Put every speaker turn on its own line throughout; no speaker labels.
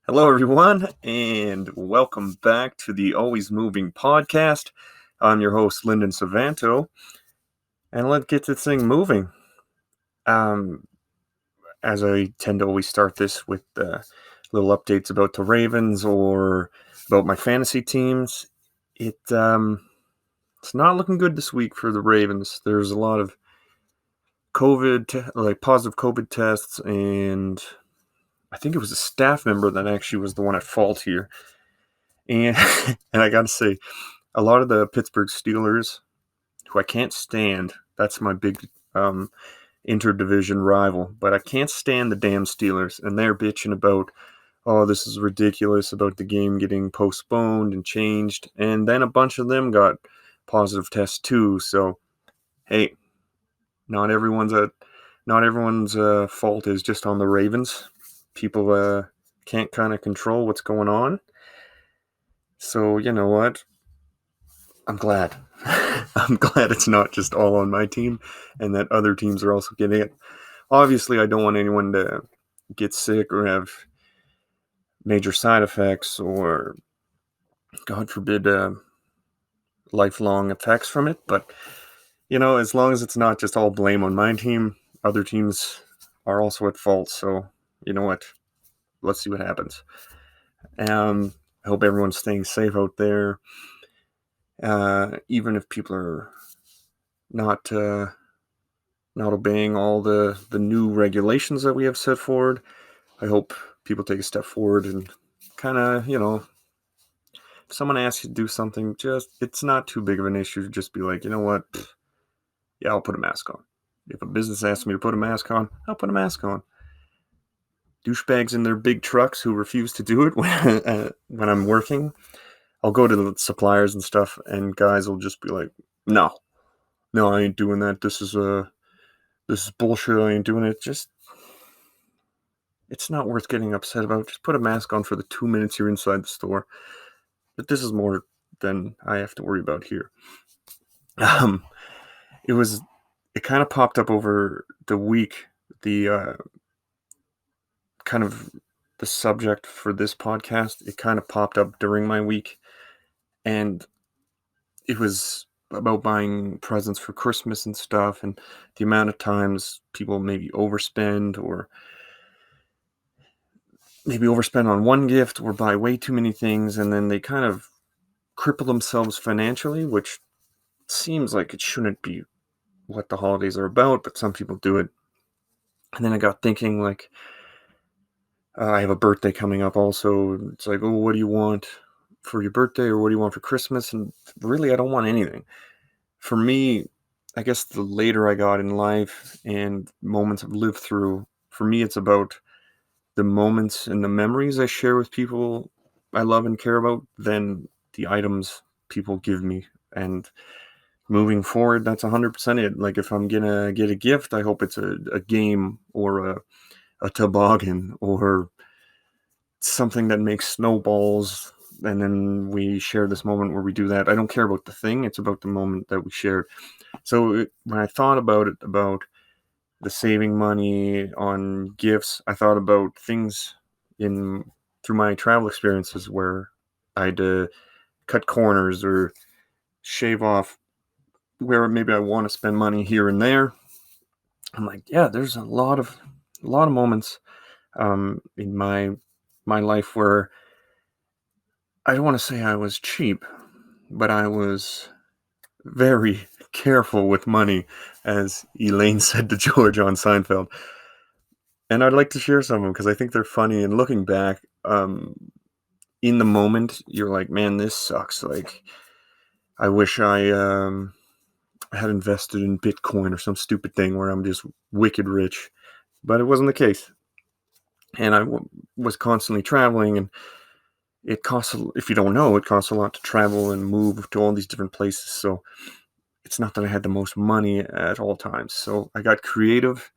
Hello, everyone, and welcome back to the Always Moving podcast. I'm your host, Lyndon Suvanto, and let's get this thing moving. Um, as I tend to always start this with little updates about the Ravens or about my fantasy teams. It's not looking good this week for the Ravens. There's a lot of positive COVID tests, and I think it was a staff member that actually was the one at fault here. And and I got to say, a lot of the Pittsburgh Steelers, who I can't stand, that's my big interdivision rival, but I can't stand the damn Steelers, and they're bitching about, oh, this is ridiculous about the game getting postponed and changed, and then a bunch of them got positive tests too. So, hey, not everyone's fault is just on the Ravens. People can't kind of control what's going on. So you know what? I'm glad. I'm glad it's not just all on my team and that other teams are also getting it. Obviously, I don't want anyone to get sick or have major side effects or, God forbid, lifelong effects from it. But, as long as it's not just all blame on my team, other teams are also at fault. So, you know what? Let's see what happens. I hope everyone's staying safe out there. Even if people are not obeying all the new regulations that we have set forward, I hope people take a step forward and kind of, if someone asks you to do something, it's not too big of an issue to just be like, you know what, yeah, I'll put a mask on. If a business asks me to put a mask on, I'll put a mask on. Douchebags in their big trucks who refuse to do it when I'm working, I'll go to the suppliers and stuff, and guys will just be like, no, I ain't doing that. This is bullshit. I ain't doing it. It's not worth getting upset about. Just put a mask on for the 2 minutes you're inside the store. But this is more than I have to worry about here. It kind of popped up over the week, the kind of the subject for this podcast. It kind of popped up during my week, and it was about buying presents for Christmas and stuff, and the amount of times people maybe overspend or maybe overspend on one gift or buy way too many things, and then they kind of cripple themselves financially, which seems like it shouldn't be what the holidays are about, but some people do it. And then I got thinking, like, I have a birthday coming up also. It's like, oh, what do you want for your birthday, or what do you want for Christmas? And really, I don't want anything. For me, I guess the later I got in life and moments I've lived through, for me, it's about the moments and the memories I share with people I love and care about than the items people give me. And moving forward, that's 100% it. Like, if I'm gonna get a gift, I hope it's a game or a toboggan or something that makes snowballs, and then we share this moment where we do that. I don't care about the thing, it's about the moment that we shared. So when I thought about it, about the saving money on gifts, I thought about things through my travel experiences where I had to cut corners or shave off where maybe I want to spend money here and there. I'm like, yeah, there's a lot of moments in my life where I don't want to say I was cheap, but I was very careful with money, as Elaine said to George on Seinfeld. And I'd like to share some of them because I think they're funny. And looking back, in the moment, you're like, man, this sucks. Like, I wish I had invested in Bitcoin or some stupid thing where I'm just wicked rich. But it wasn't the case. And I was constantly traveling, and it costs, if you don't know, it costs a lot to travel and move to all these different places. So it's not that I had the most money at all times. So I got creative.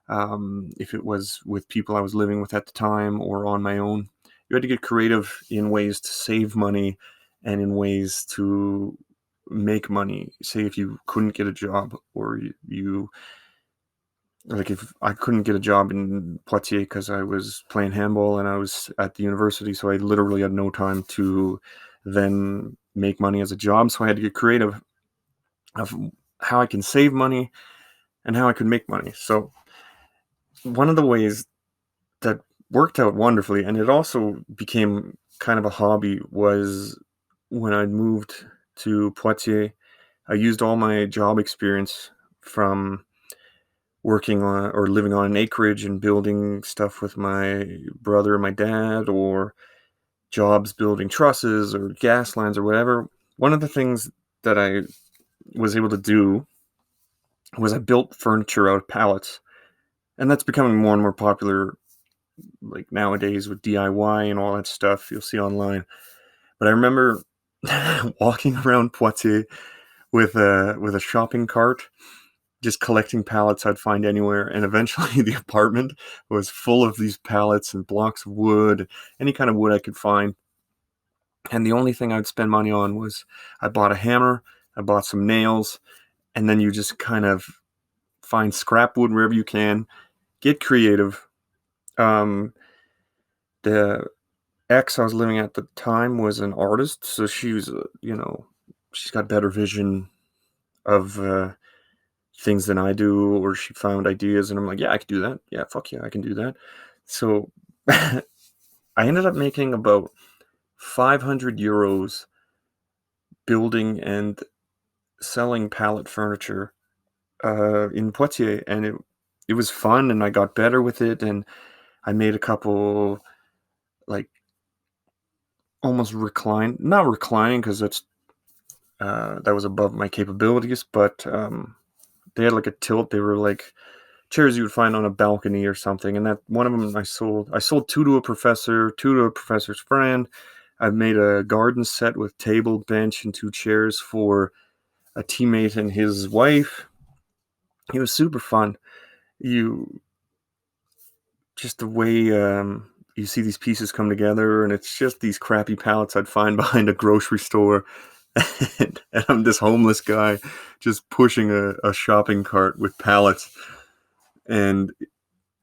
If it was with people I was living with at the time or on my own, you had to get creative in ways to save money and in ways to make money. Say if you couldn't get a job or you Like if I couldn't get a job in Poitiers because I was playing handball and I was at the university, so I literally had no time to then make money as a job. So I had to get creative of how I can save money and how I could make money. So one of the ways that worked out wonderfully, and it also became kind of a hobby, was when I moved to Poitiers. I used all my job experience from working on or living on an acreage and building stuff with my brother and my dad, or jobs building trusses or gas lines or whatever. One of the things that I was able to do was I built furniture out of pallets. And that's becoming more and more popular, like nowadays with DIY and all that stuff you'll see online. But I remember walking around Poitiers with a shopping cart, just collecting pallets I'd find anywhere. And eventually the apartment was full of these pallets and blocks of wood, any kind of wood I could find. And the only thing I'd spend money on was I bought a hammer, I bought some nails, and then you just kind of find scrap wood wherever you can, get creative. Um, the ex I was living at the time was an artist, so she was, she's got better vision of things than I do, or she found ideas, and I'm like, yeah, I could do that. Yeah, fuck yeah, I can do that. So I ended up making about 500 euros building and selling pallet furniture in Poitiers, and it was fun, and I got better with it, and I made a couple like almost not reclining because that was above my capabilities, but they had like a tilt. They were like chairs you would find on a balcony or something, and that one of them I sold. I sold two to a professor, two to a professor's friend. I made a garden set with table, bench, and two chairs for a teammate and his wife. It was super fun. You just the way you see these pieces come together, and it's just these crappy pallets I'd find behind a grocery store. And I'm this homeless guy just pushing a shopping cart with pallets. And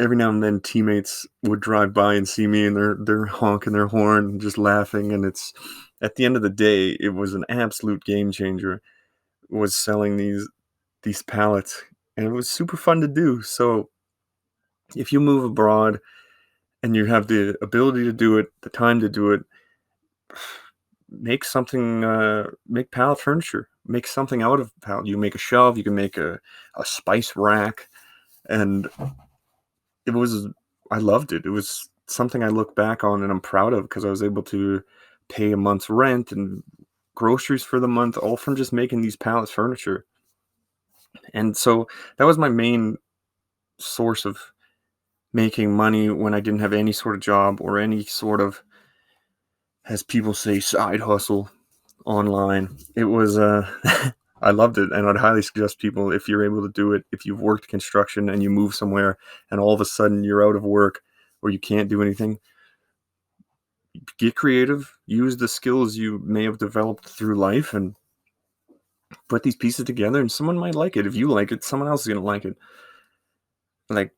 every now and then teammates would drive by and see me, and they're honking their horn and just laughing. And it's at the end of the day, it was an absolute game changer. Was selling these pallets, and it was super fun to do. So if you move abroad and you have the ability to do it, the time to do it, make something, make pallet furniture, make something out of pallet. You make a shelf, you can make a spice rack, and it was, I loved it. It was something I look back on and I'm proud of because I was able to pay a month's rent and groceries for the month, all from just making these pallets furniture. And so that was my main source of making money when I didn't have any sort of job or any sort of, as people say, side hustle online. It was I loved it, and I'd highly suggest people, if you're able to do it, if you've worked construction and you move somewhere and all of a sudden you're out of work or you can't do anything, get creative, use the skills you may have developed through life, and put these pieces together, and someone might like it. If you like it, someone else is going to like it. Like,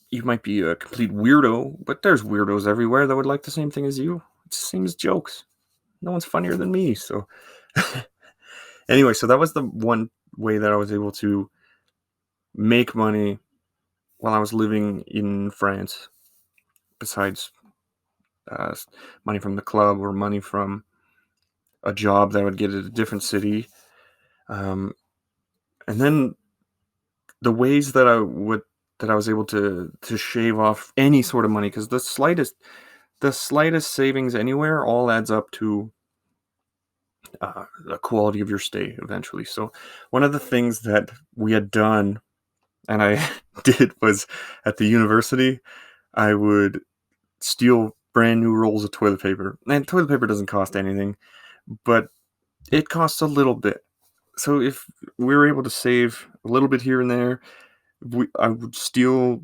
you might be a complete weirdo, but there's weirdos everywhere that would like the same thing as you. It's the same as jokes. No one's funnier than me, so anyway, so that was the one way that I was able to make money while I was living in France, besides uh, money from the club or money from a job that I would get at a different city. Um, and then the ways that I was able to shave off any sort of money, because the slightest savings anywhere all adds up to the quality of your stay eventually. So one of the things that we had done, and I did, was at the university, I would steal brand new rolls of toilet paper. And toilet paper doesn't cost anything, but it costs a little bit. So if we were able to save a little bit here and there, I would steal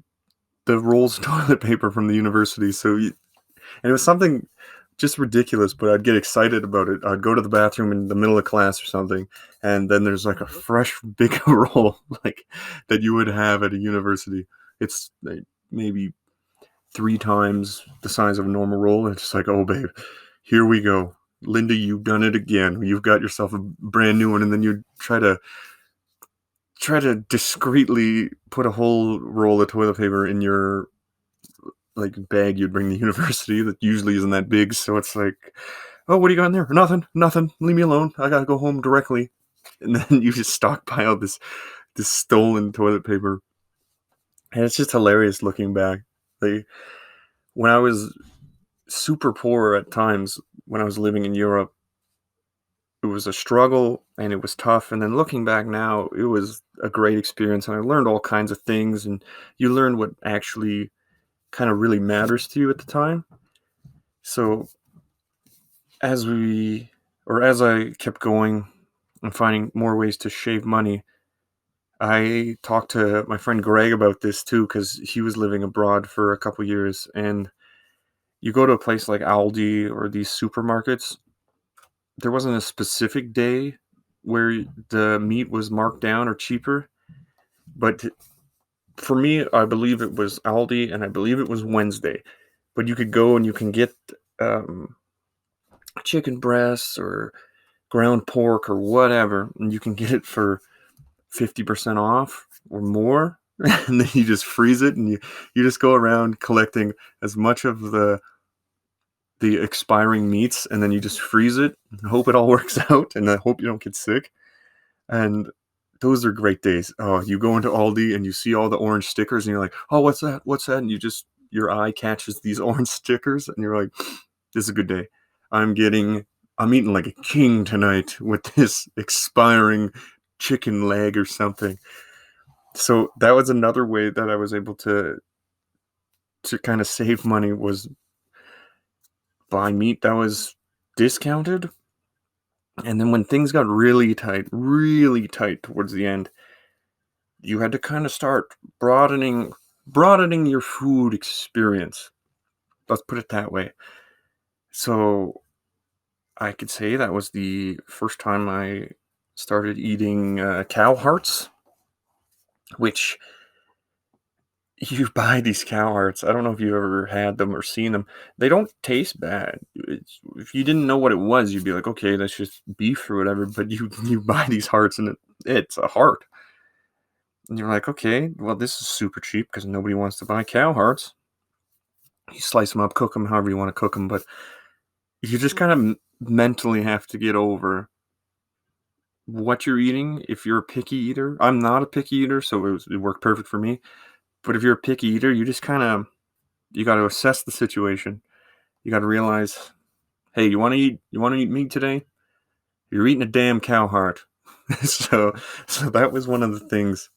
the rolls of toilet paper from the university. And it was something just ridiculous, but I'd get excited about it. I'd go to the bathroom in the middle of class or something, and then there's like a fresh big roll like that you would have at a university. It's like maybe 3 times the size of a normal roll. It's just like, oh babe, here we go. Linda, you've done it again. You've got yourself a brand new one, and then you try to discreetly put a whole roll of toilet paper in your like bag you'd bring to university that usually isn't that big. So it's like, oh, what do you got in there? Nothing. Leave me alone. I gotta go home directly. And then you just stockpile this stolen toilet paper, and it's just hilarious looking back. Like when I was super poor at times when I was living in Europe, it was a struggle and it was tough. And then looking back now, it was a great experience, and I learned all kinds of things. And you learn what actually kind of really matters to you at the time. So as we, or as I kept going and finding more ways to shave money, I talked to my friend Greg about this too, because he was living abroad for a couple years. And you go to a place like Aldi or these supermarkets, there wasn't a specific day where the meat was marked down or cheaper. But for me, I believe it was Aldi, and I believe it was Wednesday. But you could go and you can get um, chicken breasts or ground pork or whatever, and you can get it for 50% off or more. And then you just freeze it, and you just go around collecting as much of the expiring meats, and then you just freeze it and hope it all works out, and I hope you don't get sick. And those are great days. Oh, you go into Aldi and you see all the orange stickers, and you're like, oh, what's that? What's that? And your eye catches these orange stickers, and you're like, this is a good day. I'm eating like a king tonight with this expiring chicken leg or something. So that was another way that I was able to kind of save money, was buy meat that was discounted. And then when things got really tight towards the end, you had to kind of start broadening your food experience. Let's put it that way. So I could say that was the first time I started eating cow hearts, which you buy these cow hearts. I don't know if you've ever had them or seen them. They don't taste bad. If you didn't know what it was, you'd be like, okay, that's just beef or whatever. But you buy these hearts, and it's a heart. And you're like, okay, well, this is super cheap because nobody wants to buy cow hearts. You slice them up, cook them however you want to cook them. But you just kind of mentally have to get over what you're eating if you're a picky eater. I'm not a picky eater, so it worked perfect for me. But if you're a picky eater, you just kind of, you got to assess the situation. You got to realize, hey, you want to eat meat today? You're eating a damn cow heart. so that was one of the things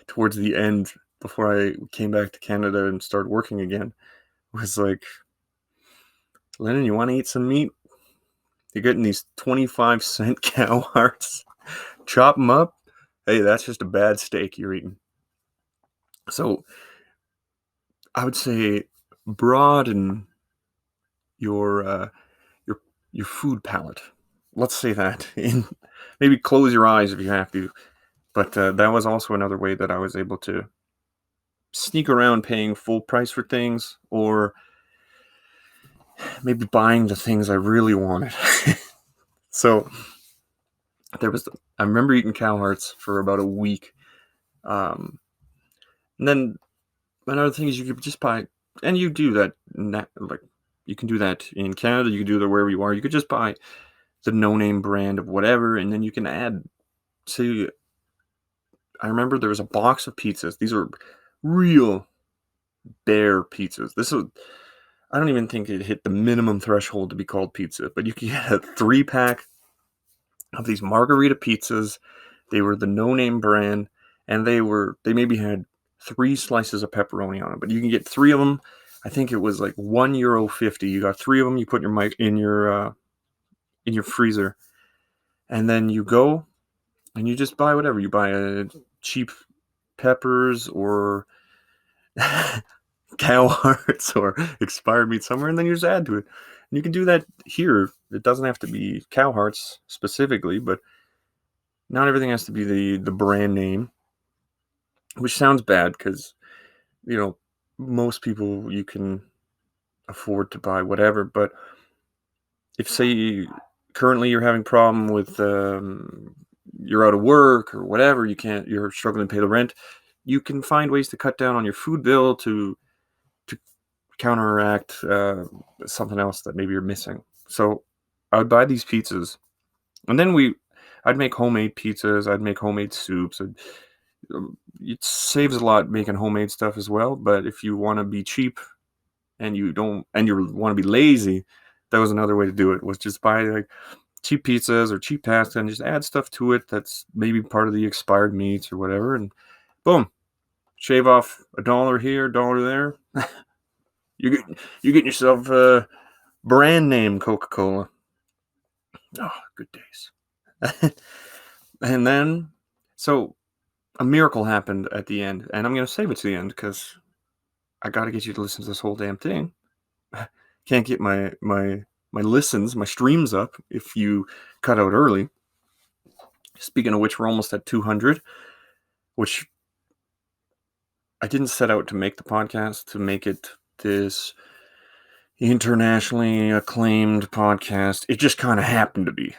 towards the end before I came back to Canada and started working again, was like, Lennon, you want to eat some meat? You're getting these 25-cent cow hearts. Chop them up. Hey, that's just a bad steak you're eating. So I would say broaden your your food palette. Let's say that. And maybe close your eyes if you have to. But that was also another way that I was able to sneak around paying full price for things, or maybe buying the things I really wanted. So I remember eating cow hearts for about a week. And then another thing is you could just buy, and you do that, like you can do that in Canada, you can do that wherever you are. You could just buy the no-name brand of whatever, and then you can add to, I remember there was a box of pizzas. These are real bare pizzas. I don't even think it hit the minimum threshold to be called pizza, but you could get a 3-pack of these margarita pizzas. They were the no-name brand, and they maybe had 3 slices of pepperoni on it, but you can get 3 of them. I think it was like €1.50. You got 3 of them. You put in your freezer, and then you go and you just buy whatever. You buy a cheap peppers or cow hearts or expired meat somewhere, and then you just add to it. And you can do that here. It doesn't have to be cow hearts specifically, but not everything has to be the brand name, which sounds bad because, most people you can afford to buy whatever. But if, say, currently you're having a problem with, you're out of work or whatever, you're struggling to pay the rent, you can find ways to cut down on your food bill to counteract something else that maybe you're missing. So I would buy these pizzas, and then I'd make homemade pizzas. I'd make homemade soups. It saves a lot making homemade stuff as well. But if you want to be cheap and you want to be lazy, that was another way to do it. Was just buy like cheap pizzas or cheap pasta and just add stuff to it that's maybe part of the expired meats or whatever, and boom, shave off $1 here, $1 there. You're getting yourself a brand name Coca-Cola. Oh, good days. And then, so a miracle happened at the end, and I'm going to save it to the end because I got to get you to listen to this whole damn thing. Can't get my listens, my streams up if you cut out early. Speaking of which, we're almost at 200, which I didn't set out to make the podcast to make it this internationally acclaimed podcast. It just kind of happened to be.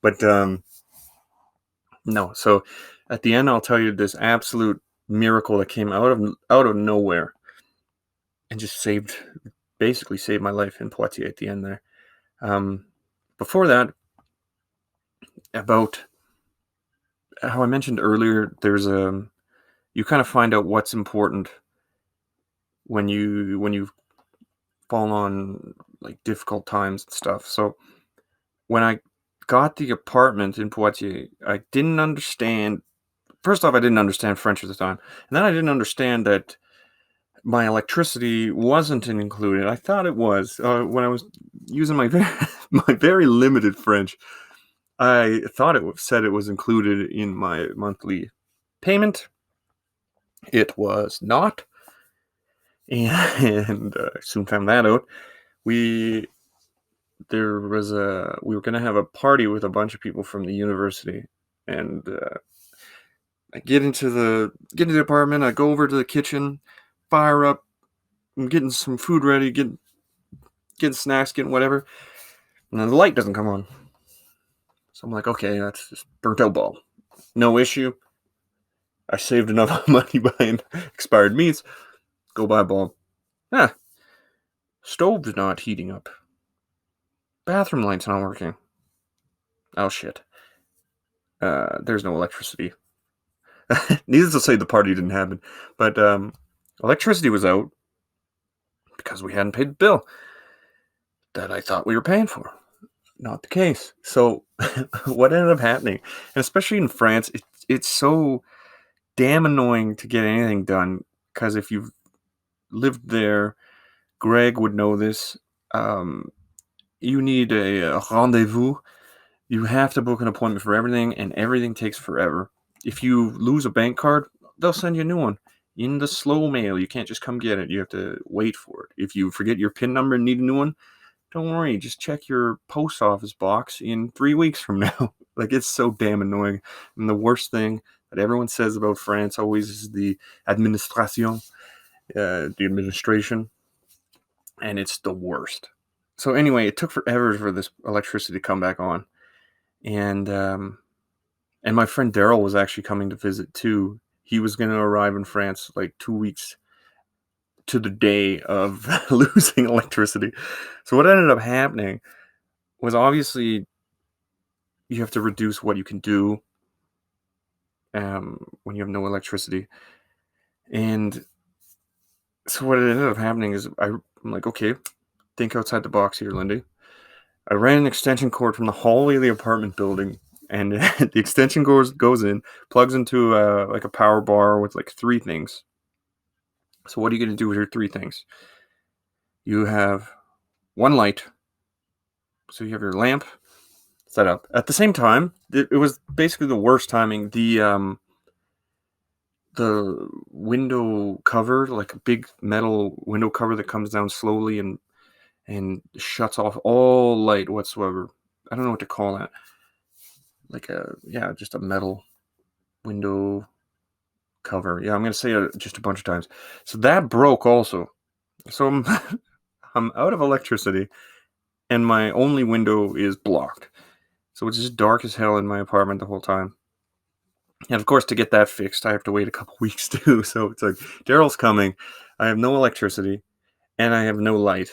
But no. So at the end, I'll tell you this absolute miracle that came out of nowhere and just basically saved my life in Poitiers at the end there. Before that, about how I mentioned earlier, there's you kind of find out what's important when you fall on like difficult times and stuff. So when I got the apartment in Poitiers, I didn't understand. First off, I didn't understand French at the time, and then I didn't understand that my electricity wasn't included. I thought it was when I was using my very limited French. I thought it said it was included in my monthly payment. It was not, and I soon found that out. We were going to have a party with a bunch of people from the university, and I get into the apartment. I go over to the kitchen, fire up, I'm getting some food ready, getting snacks, getting whatever, and then the light doesn't come on. So I'm like, okay, that's just burnt out bulb. No issue. I saved enough money buying expired meats. Go buy a bulb. Stove's not heating up. Bathroom light's not working. Oh shit. There's no electricity. Needless to say, the party didn't happen. But electricity was out because we hadn't paid the bill that I thought we were paying for. Not the case. So what ended up happening, and especially in France, it's so damn annoying to get anything done, because if you've lived there, Greg would know this. You need a rendezvous. You have to book an appointment for everything, and everything takes forever. If you lose a bank card, they'll send you a new one in the slow mail. You can't just come get it. You have to wait for it. If you forget your PIN number and need a new one, don't worry. Just check your post office box in 3 weeks from now. Like, it's so damn annoying. And the worst thing that everyone says about France always is the administration, the administration, and it's the worst. So anyway, it took forever for this electricity to come back on, and my friend Daryl was actually coming to visit too. He was going to arrive in France like 2 weeks to the day of losing electricity. So what ended up happening was, obviously, you have to reduce what you can do when you have no electricity. And so what ended up happening is I'm like, okay, think outside the box here, Lindy. I ran an extension cord from the hallway of the apartment building, and the extension cord goes in, plugs into like a power bar with like 3 things. So what are you going to do with your 3 things? You have 1 light. So you have your lamp set up. At the same time, it was basically the worst timing. The the window cover, like a big metal window cover that comes down slowly and shuts off all light whatsoever. I don't know what to call that. Like just a metal window cover. Yeah, I'm gonna say it just a bunch of times. So that broke also. So I'm I'm out of electricity, and my only window is blocked. So it's just dark as hell in my apartment the whole time. And of course, to get that fixed, I have to wait a couple weeks too. So it's like Daryl's coming. I have no electricity and I have no light.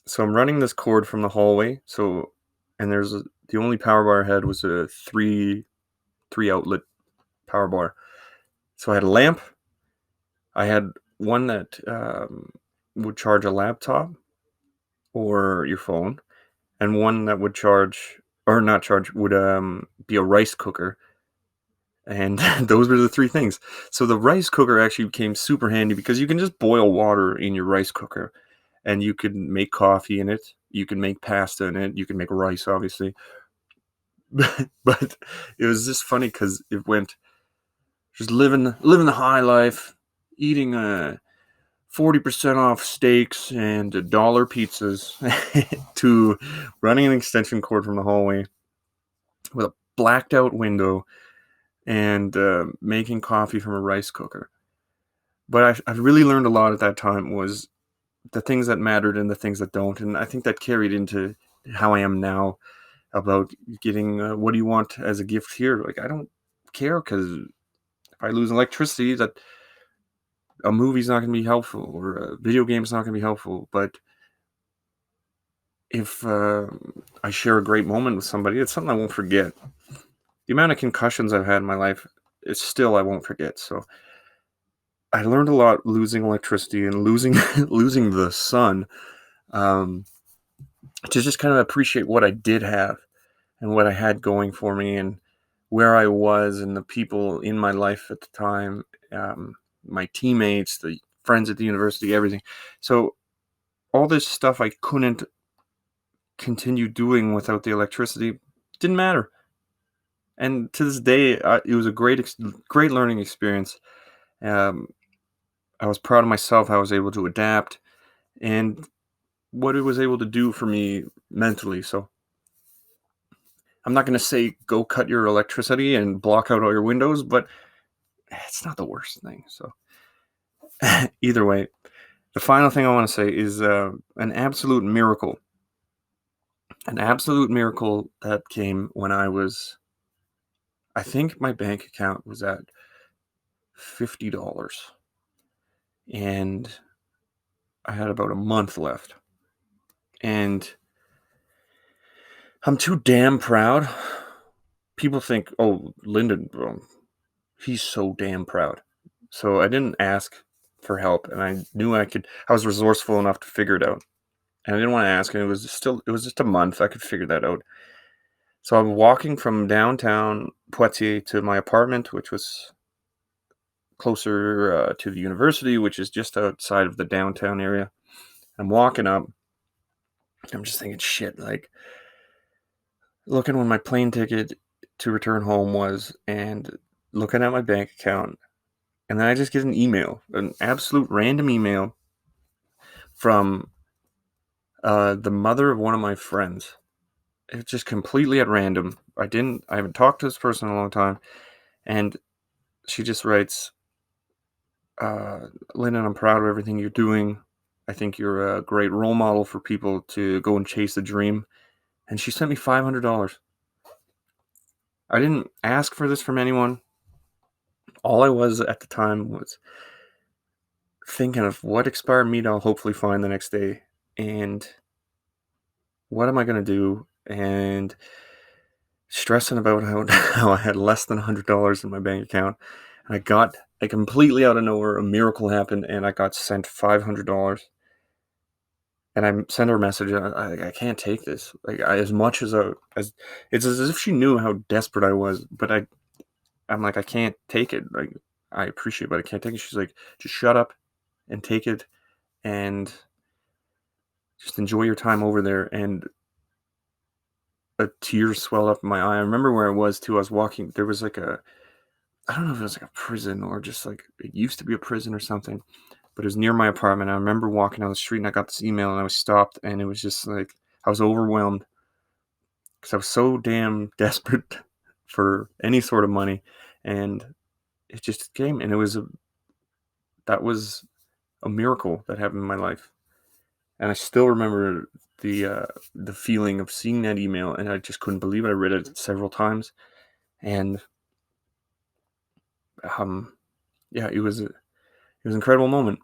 So I'm running this cord from the hallway. So and the only power bar I had was a three outlet power bar. So I had a lamp. I had one that would charge a laptop or your phone, and one that would charge or not charge would be a rice cooker. And those were the three things. So the rice cooker actually became super handy because you can just boil water in your rice cooker and you can make coffee in it. You can make pasta in it. You can make rice, obviously. But it was just funny because it went just living the high life, eating 40% off steaks and $1 pizzas to running an extension cord from the hallway with a blacked out window and making coffee from a rice cooker. But I really learned a lot at that time was the things that mattered and the things that don't. And I think that carried into how I am now about getting what do you want as a gift here? Like, I don't care because if I lose electricity, that a movie's not going to be helpful or a video game's not going to be helpful. But if I share a great moment with somebody, it's something I won't forget. The amount of concussions I've had in my life, it's still I won't forget. So I learned a lot losing electricity and losing losing the sun, um, to just kind of appreciate what I did have and what I had going for me and where I was and the people in my life at the time, my teammates, the friends at the university, everything. So all this stuff I couldn't continue doing without the electricity didn't matter. And to this day, it was a great learning experience. Um, I was proud of myself. How I was able to adapt and what it was able to do for me mentally. So I'm not going to say go cut your electricity and block out all your windows, but it's not the worst thing. So either way, the final thing I want to say is an absolute miracle that came when I think my bank account was at $50 and I had about a month left. And I'm too damn proud. People think, oh, Lyndon, he's so damn proud. So I didn't ask for help, and I knew I was resourceful enough to figure it out. And I didn't want to ask, and it was just a month. I could figure that out. So I'm walking from downtown Poitiers to my apartment, which was closer to the university, which is just outside of the downtown area. I'm walking up. I'm just thinking, shit, like looking when my plane ticket to return home was, and looking at my bank account. And then I just get an absolute random email from the mother of one of my friends. It's just completely at random. I haven't talked to this person in a long time. And she just writes, Lyndon, I'm proud of everything you're doing. I think you're a great role model for people to go and chase a dream. And she sent me $500. I didn't ask for this from anyone. All I was at the time was thinking of what expired meat I'll hopefully find the next day. And what am I going to do? And stressing about how I had less than $100 in my bank account. And I completely out of nowhere, a miracle happened and I got sent $500. And I sent her a message. I can't take this. Like as much as it's as if she knew how desperate I was. But I'm like I can't take it. Like I appreciate, it, but I can't take it. She's like, just shut up and take it, and just enjoy your time over there. And a tear swelled up in my eye. I remember where I was too. I was walking. There was like I don't know if it was like a prison or just like it used to be a prison or something, but it was near my apartment. I remember walking down the street and I got this email and I was stopped and it was just like I was overwhelmed because I was so damn desperate for any sort of money, and it just came, and that was a miracle that happened in my life, and I still remember the feeling of seeing that email, and I just couldn't believe it. I read it several times, and yeah, it was an incredible moment,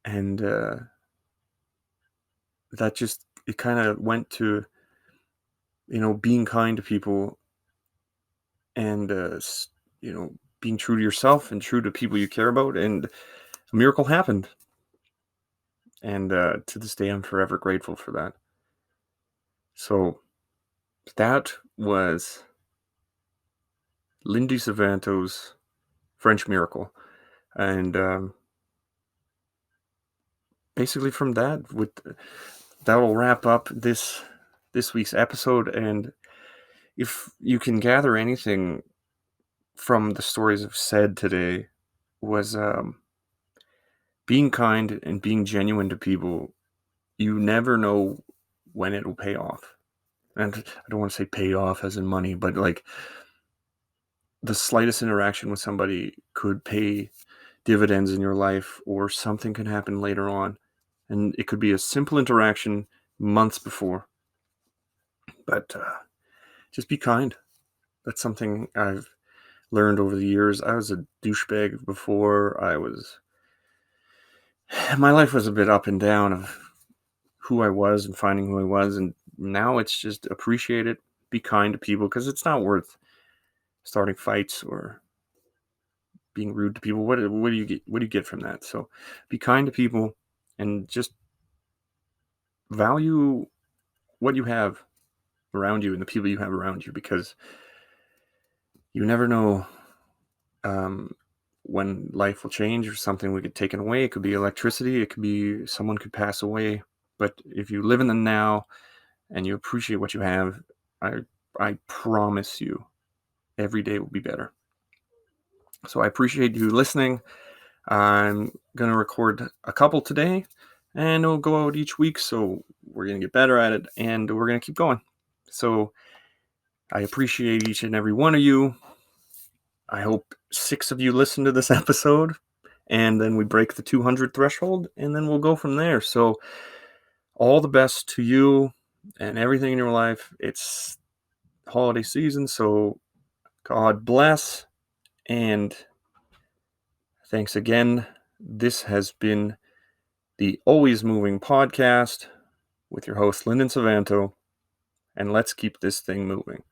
and that just it kind of went to being kind to people and being true to yourself and true to people you care about, and a miracle happened, and to this day I'm forever grateful for that. So that was Lyndon Suvanto's French Miracle, and basically from that will wrap up this week's episode. And if you can gather anything from the stories I've said today, was being kind and being genuine to people. You never know when it will pay off. And I don't want to say pay off as in money, but like the slightest interaction with somebody could pay dividends in your life, or something can happen later on. And it could be a simple interaction months before. But just be kind. That's something I've learned over the years. I was a douchebag before. My life was a bit up and down of who I was and finding who I was. And now it's just appreciate it. Be kind to people, because it's not worth starting fights or being rude to people. What do you get? What do you get from that? So be kind to people and just value what you have around you and the people you have around you, because you never know um, when life will change or something will get taken away. It could be electricity. It could be someone could pass away. But if you live in the now and you appreciate what you have, I I promise you, every day will be better. So I appreciate you listening. I'm going to record a couple today, and it'll go out each week. So we're going to get better at it, and we're going to keep going. So I appreciate each and every one of you. I hope 6 of you listen to this episode, and then we break the 200 threshold, and then we'll go from there. So all the best to you and everything in your life. It's holiday season, so God bless, and thanks again. This has been the Always Moving Podcast with your host, Lyndon Suvanto, and let's keep this thing moving.